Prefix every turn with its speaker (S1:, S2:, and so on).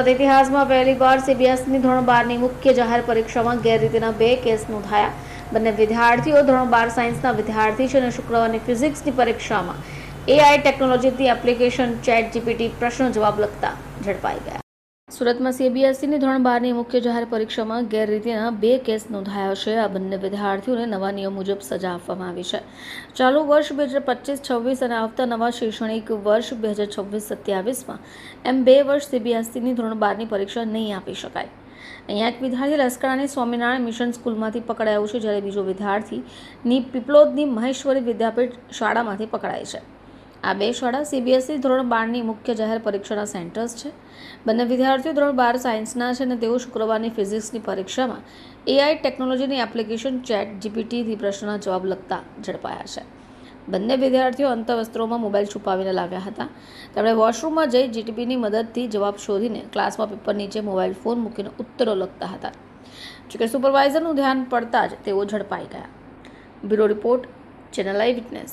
S1: ઇતિહાસમાં પહેલીવાર સીબીએસઈની ધોરણ 12ની મુખ્ય જાહેર પરીક્ષામાં ગેરરીતિના 2 કેસ નોંધાયા। બંને વિદ્યાર્થીઓ ધોરણ 12 સાયન્સના વિદ્યાર્થી છે અને શુક્રવારની ફિઝિક્સની પરીક્ષામાં એઆઈ ટેકનોલોજીની એપ્લિકેશન ચેટ જીપીટી પ્રશ્નો જવાબ લખતા ઝડપાઈ ગયા। સુરતમાં સીબીએસઈની ધોરણ 12ની મુખ્ય જાહેર પરીક્ષામાં ગેરરીતિના 2 કેસ નોંધાયા છે। આ બંને વિદ્યાર્થીઓને નવા નિયમ મુજબ સજા આપવામાં આવી છે। ચાલુ વર્ષ 2025-26 અને આવતા નવા શૈક્ષણિક વર્ષ 2026-27માં એમ 2 વર્ષ સીબીએસઈની ધોરણ 12ની પરીક્ષા નહીં આપી શકાય। અહીંયા એક વિદ્યાર્થી લસકરાની સ્વામિનારાયણ મિશન સ્કૂલમાંથી પકડાયો છે, જ્યારે બીજો વિદ્યાર્થી પીપલોદની મહેશ્વરી વિદ્યાપીઠ શાળામાંથી પકડાય છે। આ 2 શાળા સીબીએસઈ ધોરણ 12ની મુખ્ય જાહેર પરીક્ષાના સેન્ટર્સ છે। બંને વિદ્યાર્થીઓ ધોરણ 12 સાયન્સના છે અને તેઓ શુક્રવારની ફિઝિક્સની પરીક્ષામાં એઆઈ ટેકનોલોજીની એપ્લિકેશન ચેટ જીપીટીથી પ્રશ્નોના જવાબ લખતા ઝડપાયા છે। બંને વિદ્યાર્થીઓ અંતઃવસ્ત્રોમાં મોબાઈલ છુપાવીને લાવ્યા હતા। તેમણે વોશરૂમમાં જઈ જીપીટીની મદદથી જવાબ શોધીને ક્લાસમાં પેપર નીચે મોબાઈલ ફોન મૂકીને ઉત્તરો લખતા હતા। જોકે સુપરવાઇઝરનું ધ્યાન પડતા જ તેઓ ઝડપાઈ ગયા। બ્યુરો રિપોર્ટ, ચેનલ આઈ વિટનેસ।